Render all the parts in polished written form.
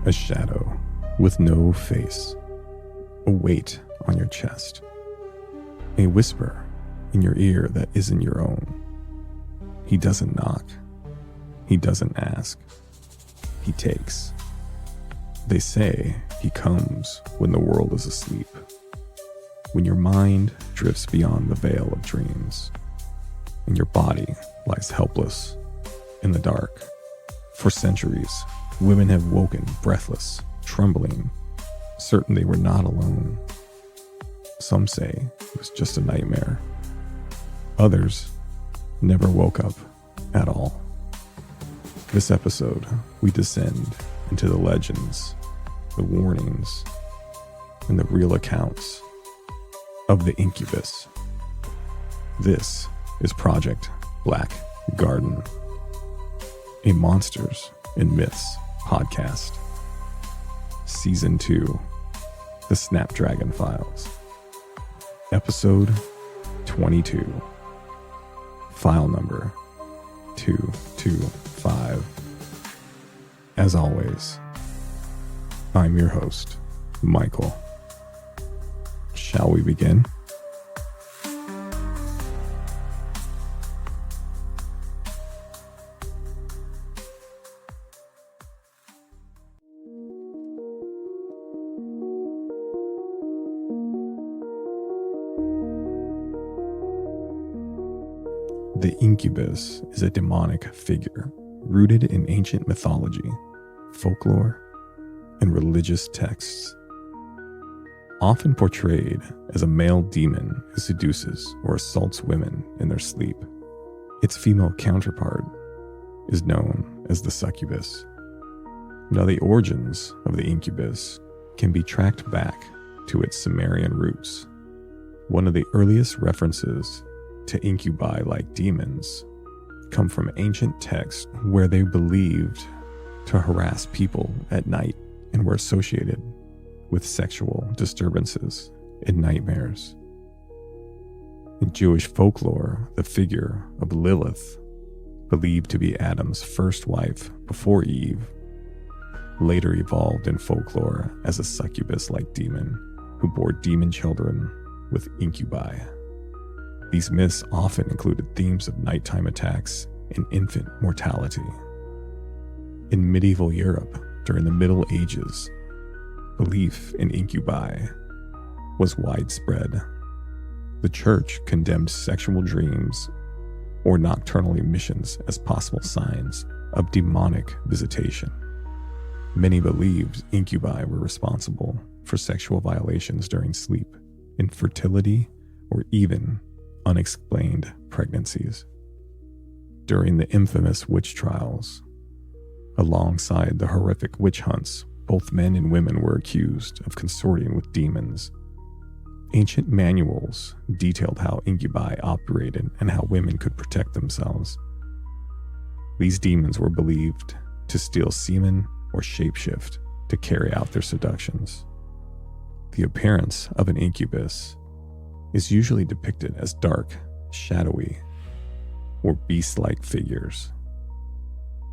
a shadow with no face, a weight on your chest, a whisper in your ear that isn't your own. He doesn't knock. He doesn't ask. He takes. They say he comes when the world is asleep, when your mind drifts beyond the veil of dreams, and your body lies helpless in the dark. For centuries, women have woken breathless, trembling, certain they were not alone. Some say it was just a nightmare. Others never woke up at all. This episode, we descend into the legends, the warnings, and the real accounts of the Incubus. This is Project Black Garden, a Monsters and Myths podcast. Season 2, The Snapdragon Files. Episode 22. File number 225. As always, I'm your host, Michael. Shall we begin? The Incubus is a demonic figure rooted in ancient mythology, folklore, and religious texts. Often portrayed as a male demon who seduces or assaults women in their sleep, its female counterpart is known as the succubus. Now, the origins of the Incubus can be tracked back to its Sumerian roots. One of the earliest references to incubi like demons come from ancient texts where they believed to harass people at night and were associated with sexual disturbances and nightmares. In Jewish folklore, the figure of Lilith, believed to be Adam's first wife before Eve, later evolved in folklore as a succubus-like demon who bore demon children with incubi. These myths often included themes of nighttime attacks and infant mortality. In medieval Europe, during the Middle Ages, belief in incubi was widespread. The church condemned sexual dreams or nocturnal emissions as possible signs of demonic visitation. Many believed incubi were responsible for sexual violations during sleep, infertility, or even unexplained pregnancies. During the infamous witch trials, alongside the horrific witch hunts, both men and women were accused of consorting with demons. Ancient manuals detailed how incubi operated and how women could protect themselves. These demons were believed to steal semen or shapeshift to carry out their seductions. The appearance of an incubus is usually depicted as dark, shadowy, or beast-like figures,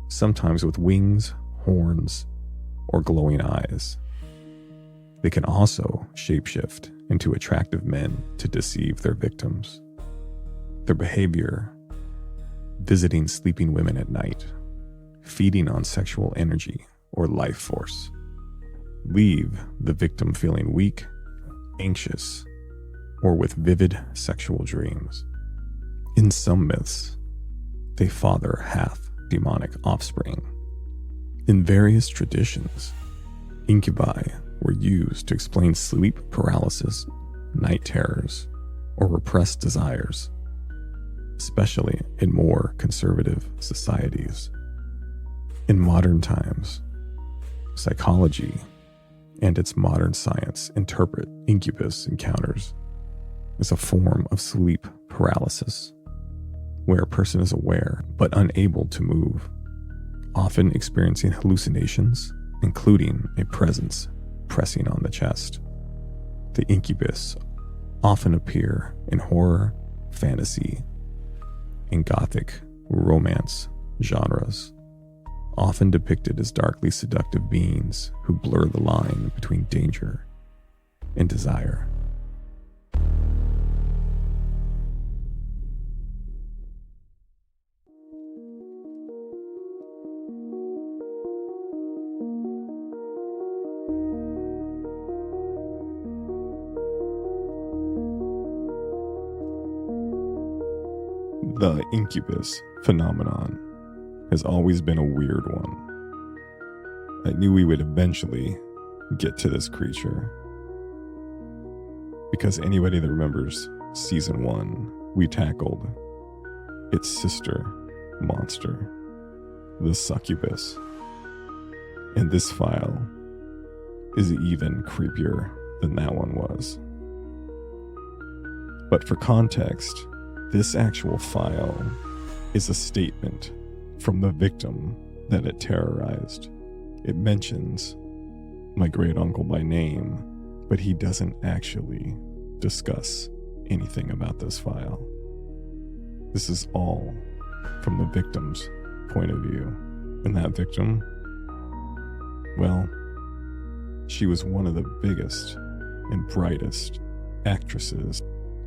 sometimes with wings, horns, or glowing eyes. They can also shapeshift into attractive men to deceive their victims. Their behavior: visiting sleeping women at night, feeding on sexual energy or life force, leave the victim feeling weak, anxious, or with vivid sexual dreams. In some myths, they father half-demonic offspring. In various traditions, incubi were used to explain sleep paralysis, night terrors, or repressed desires, especially in more conservative societies. In modern times, psychology and its modern science interpret incubus encounters as a form of sleep paralysis, where a person is aware but unable to move, often experiencing hallucinations, including a presence pressing on the chest. The incubus often appear in horror, fantasy, and gothic romance genres, often depicted as darkly seductive beings who blur the line between danger and desire. The incubus phenomenon has always been a weird one. I knew we would eventually get to this creature, because anybody that remembers season 1, we tackled its sister monster, the succubus. And this file is even creepier than that one was. But for context, this actual file is a statement from the victim that it terrorized. It mentions my great uncle by name, but he doesn't actually discuss anything about this file. This is all from the victim's point of view. And that victim, well, she was one of the biggest and brightest actresses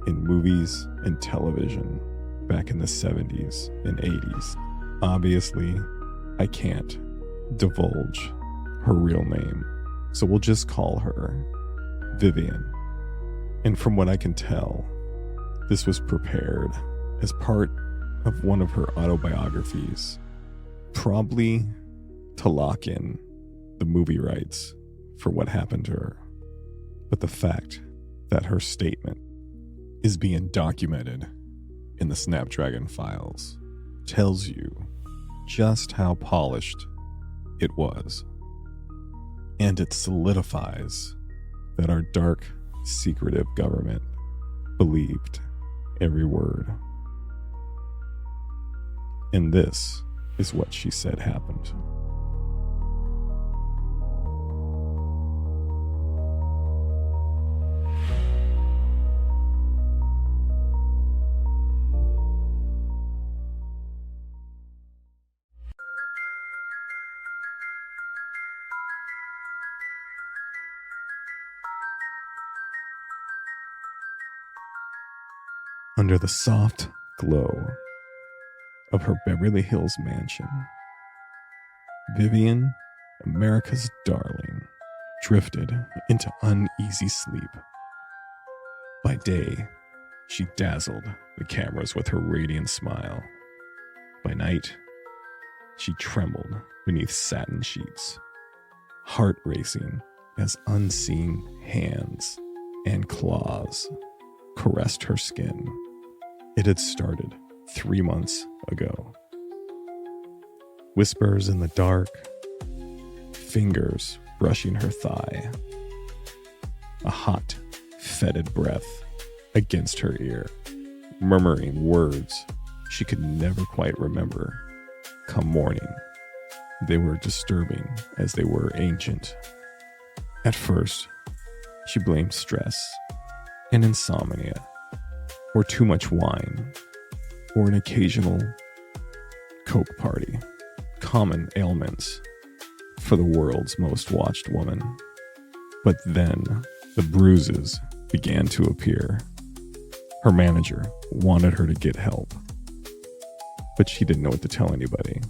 in movies and television back in the 70s and 80s. Obviously, I can't divulge her real name, so we'll just call her Vivian. And from what I can tell, this was prepared as part of one of her autobiographies, probably to lock in the movie rights for what happened to her. But the fact that her statement is being documented in the Snapdragon files tells you just how polished it was. And it solidifies that our dark, secretive government believed every word. And this is what she said happened. Under the soft glow of her Beverly Hills mansion, Vivian, America's darling, drifted into uneasy sleep. By day, she dazzled the cameras with her radiant smile. By night, she trembled beneath satin sheets, heart racing as unseen hands and claws caressed her skin. It had started 3 months ago. Whispers in the dark, fingers brushing her thigh, a hot, fetid breath against her ear, murmuring words she could never quite remember. Come morning, they were disturbing as they were ancient. At first, she blamed stress and insomnia, or too much wine, or an occasional coke party, common ailments for the world's most watched woman. But then the bruises began to appear. Her manager wanted her to get help, but she didn't know what to tell anybody.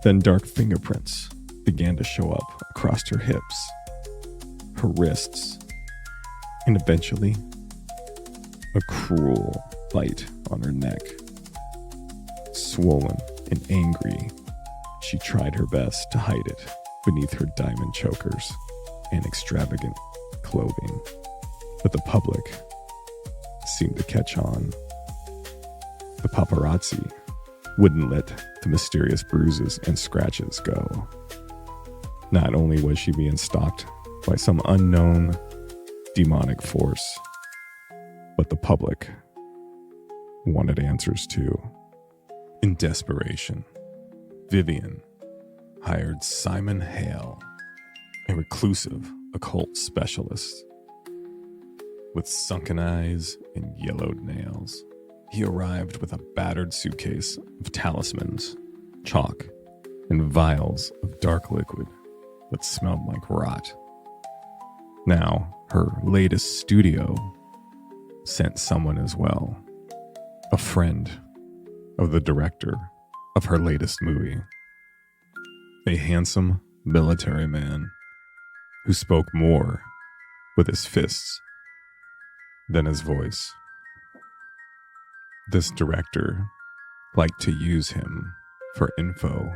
Then dark fingerprints began to show up across her hips, her wrists, and eventually a cruel bite on her neck. Swollen and angry, she tried her best to hide it beneath her diamond chokers and extravagant clothing. But the public seemed to catch on. The paparazzi wouldn't let the mysterious bruises and scratches go. Not only was she being stalked by some unknown demonic force, but the public wanted answers too. In desperation, Vivian hired Simon Hale, a reclusive occult specialist with sunken eyes and yellowed nails. He arrived with a battered suitcase of talismans, chalk, and vials of dark liquid that smelled like rot. Now, her latest studio sent someone as well, a friend of the director of her latest movie, a handsome military man who spoke more with his fists than his voice. This director liked to use him for info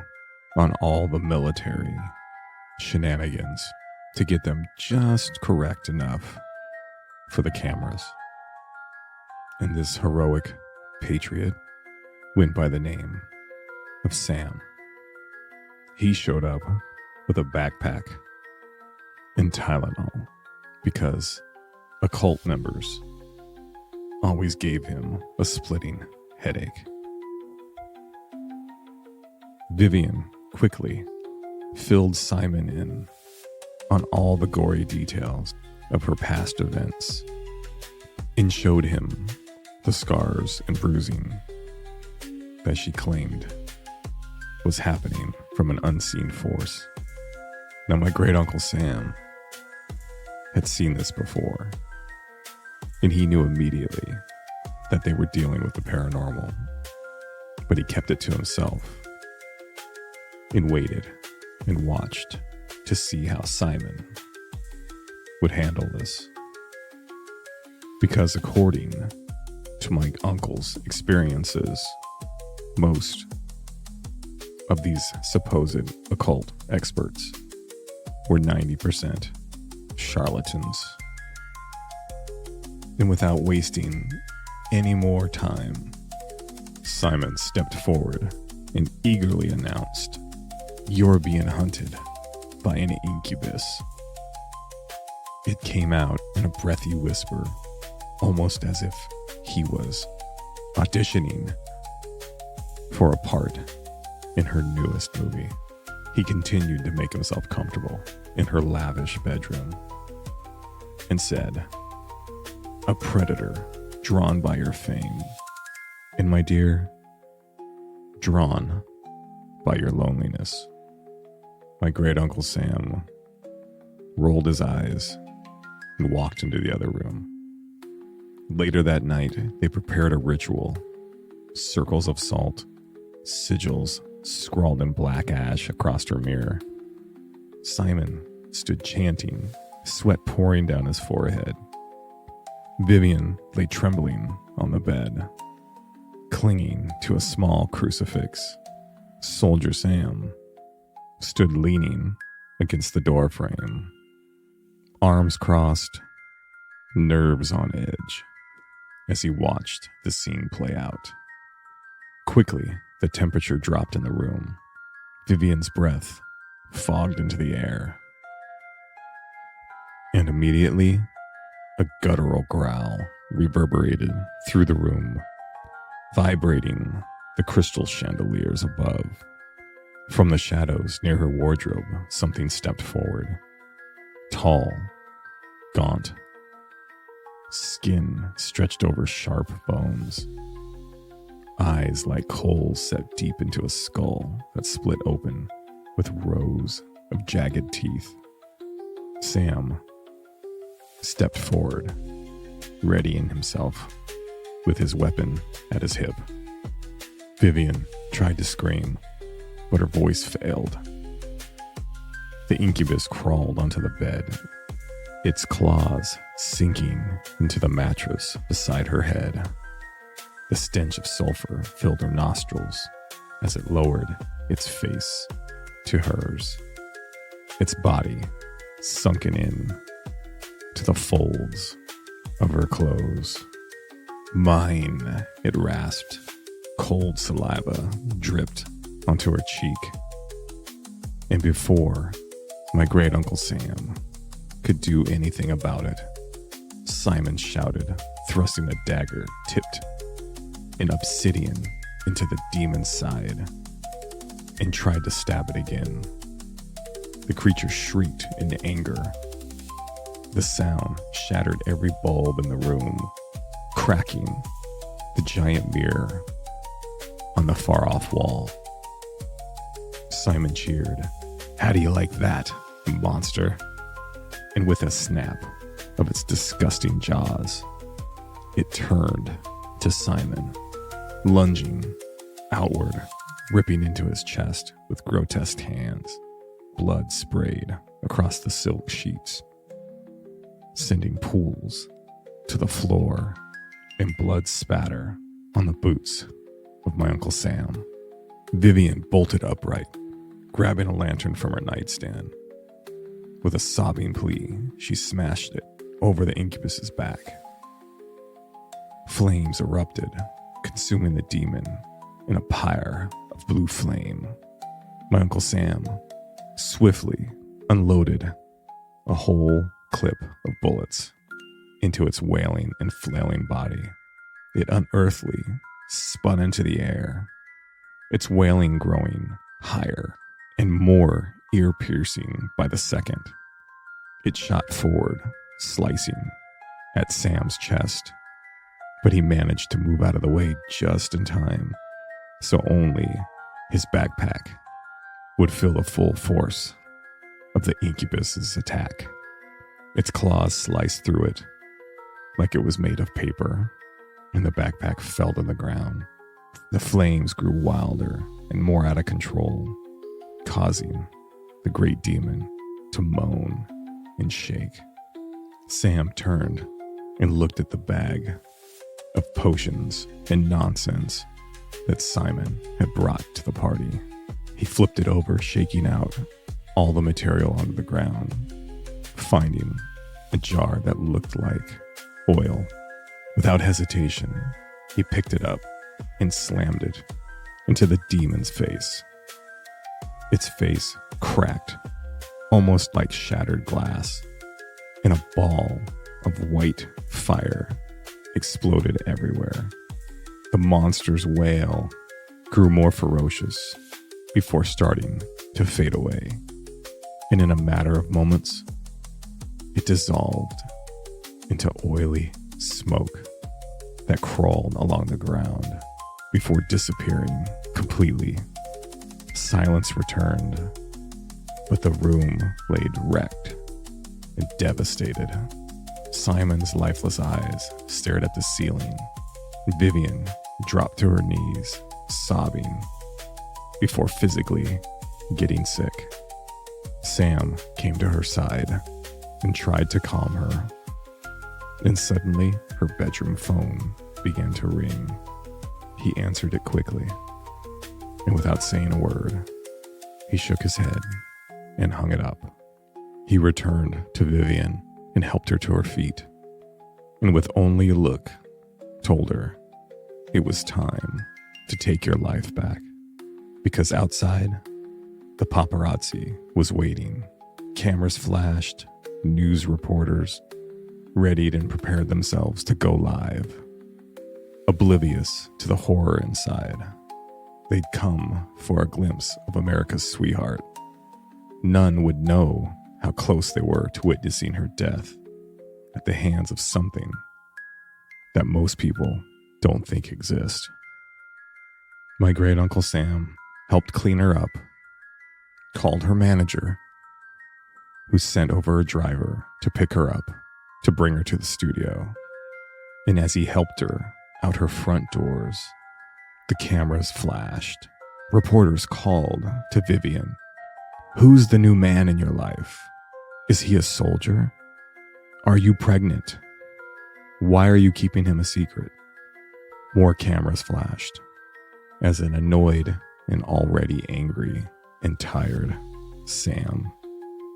on all the military shenanigans to get them just correct enough for the cameras. And this heroic patriot went by the name of Sam. He showed up with a backpack and Tylenol because occult members always gave him a splitting headache. Vivian quickly filled Simon in on all the gory details of her past events and showed him the scars and bruising that she claimed was happening from an unseen force. Now, my great uncle Sam had seen this before, and he knew immediately that they were dealing with the paranormal, but he kept it to himself and waited and watched to see how Simon would handle this. Because according to my uncle's experiences, most of these supposed occult experts were 90% charlatans. And without wasting any more time, Simon stepped forward and eagerly announced, "You're being hunted by an incubus." It came out in a breathy whisper, almost as if he was auditioning for a part in her newest movie. He continued to make himself comfortable in her lavish bedroom and said, "A predator drawn by your fame, and my dear, drawn by your loneliness." My great uncle Sam rolled his eyes and walked into the other room. Later that night, they prepared a ritual. Circles of salt, sigils scrawled in black ash across her mirror. Simon stood chanting, sweat pouring down his forehead. Vivian lay trembling on the bed, clinging to a small crucifix. Soldier Sam stood leaning against the doorframe, arms crossed, nerves on edge, as he watched the scene play out. Quickly, the temperature dropped in the room. Vivian's breath fogged into the air. And immediately, a guttural growl reverberated through the room, vibrating the crystal chandeliers above. From the shadows near her wardrobe, something stepped forward. Tall, gaunt, skin stretched over sharp bones, eyes like coals set deep into a skull that split open with rows of jagged teeth. Sam stepped forward, readying himself with his weapon at his hip. Vivian tried to scream, but her voice failed. The incubus crawled onto the bed, its claws sinking into the mattress beside her head. The stench of sulfur filled her nostrils as it lowered its face to hers, its body sunken in to the folds of her clothes. "Mine," it rasped. Cold saliva dripped onto her cheek. And before my great uncle Sam could do anything about it, Simon shouted, thrusting the dagger tipped in obsidian into the demon's side, and tried to stab it again. The creature shrieked in anger. The sound shattered every bulb in the room, cracking the giant mirror on the far-off wall. Simon cheered. "How do you like that, monster?" And with a snap of its disgusting jaws, it turned to Simon, lunging outward, ripping into his chest with grotesque hands. Blood sprayed across the silk sheets, sending pools to the floor and blood spatter on the boots of my Uncle Sam. Vivian bolted upright, grabbing a lantern from her nightstand. With a sobbing plea, she smashed it over the incubus's back. Flames erupted, consuming the demon in a pyre of blue flame. My Uncle Sam swiftly unloaded a whole clip of bullets into its wailing and flailing body. It unearthly spun into the air, its wailing growing higher and more ear-piercing by the second. It shot forward, slicing at Sam's chest, but he managed to move out of the way just in time, so only his backpack would feel the full force of the incubus's attack. Its claws sliced through it like it was made of paper, and the backpack fell to the ground. The flames grew wilder and more out of control, causing the great demon to moan and shake. Sam turned and looked at the bag of potions and nonsense that Simon had brought to the party. He flipped it over, shaking out all the material onto the ground, finding a jar that looked like oil. Without hesitation, he picked it up and slammed it into the demon's face. Its face cracked, almost like shattered glass, and a ball of white fire exploded everywhere. The monster's wail grew more ferocious before starting to fade away, and in a matter of moments, it dissolved into oily smoke that crawled along the ground before disappearing completely. Silence returned, but the room laid wrecked and devastated. Simon's lifeless eyes stared at the ceiling. Vivian dropped to her knees, sobbing, before physically getting sick. Sam came to her side and tried to calm her. Then suddenly, her bedroom phone began to ring. He answered it quickly, and without saying a word, he shook his head and hung it up. He returned to Vivian and helped her to her feet, and with only a look, told her it was time to take your life back, because outside, the paparazzi was waiting. Cameras flashed, news reporters readied and prepared themselves to go live. Oblivious to the horror inside, they'd come for a glimpse of America's sweetheart. None would know how close they were to witnessing her death at the hands of something that most people don't think exists. My great Uncle Sam helped clean her up, called her manager, who sent over a driver to pick her up, to bring her to the studio. And as he helped her out her front doors, the cameras flashed. Reporters called to Vivian. "Who's the new man in your life? Is he a soldier? Are you pregnant? Why are you keeping him a secret?" More cameras flashed as an annoyed and already angry and tired Sam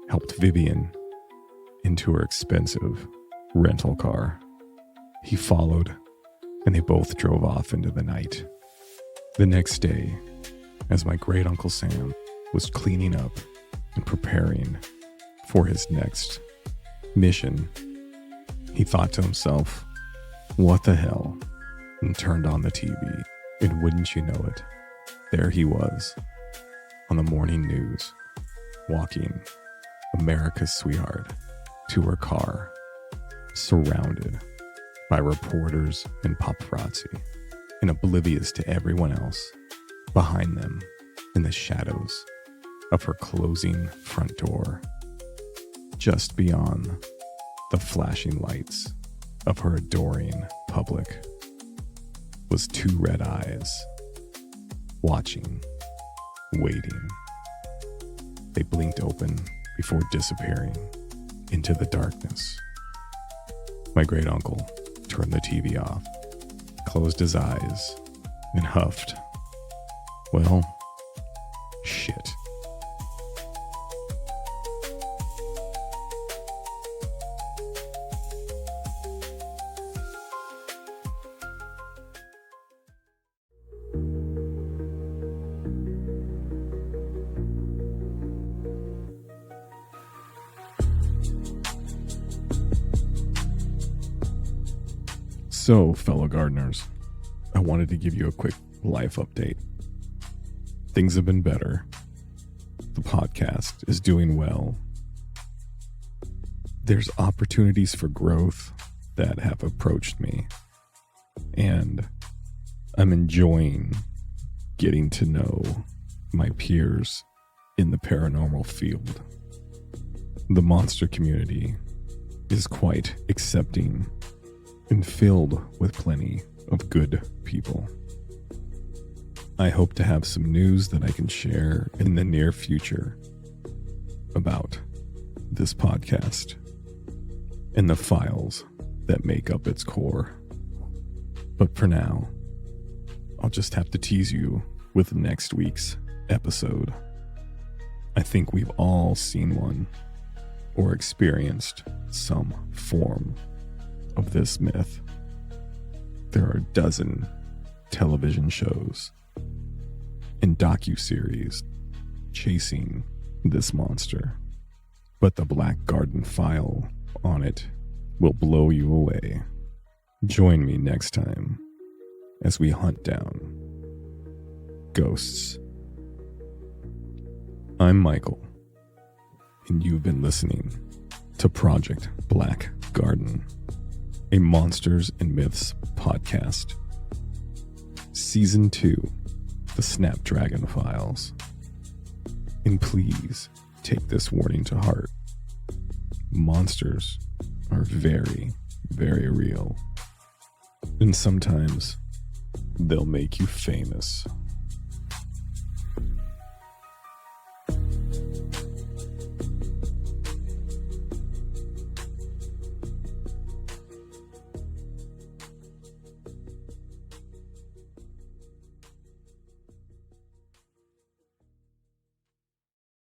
helped Vivian into her expensive rental car. He followed, and they both drove off into the night. The next day, as my great Uncle Sam was cleaning up and preparing for his next mission, he thought to himself, "What the hell?" and turned on the TV. And wouldn't you know it, there he was on the morning news, walking America's sweetheart to her car, surrounded by reporters and paparazzi, and oblivious to everyone else behind them in the shadows of her closing front door. Just beyond the flashing lights of her adoring public was two red eyes, watching, waiting. They blinked open before disappearing into the darkness. My great uncle turned the TV off, closed his eyes, and huffed. Well, shit. So, fellow gardeners, I wanted to give you a quick life update. Things have been better. The podcast is doing well. There's opportunities for growth that have approached me, and I'm enjoying getting to know my peers in the paranormal field. The monster community is quite accepting and filled with plenty of good people. I hope to have some news that I can share in the near future about this podcast and the files that make up its core. But for now, I'll just have to tease you with next week's episode. I think we've all seen one or experienced some form of this myth. There are a dozen television shows and docuseries chasing this monster, but the Black Garden file on it will blow you away. Join me next time as we hunt down ghosts. I'm Michael, and you've been listening to Project Black Garden, a Monsters and Myths podcast. Season 2, The Snapdragon Files. And please take this warning to heart. Monsters are very, very real. And sometimes they'll make you famous.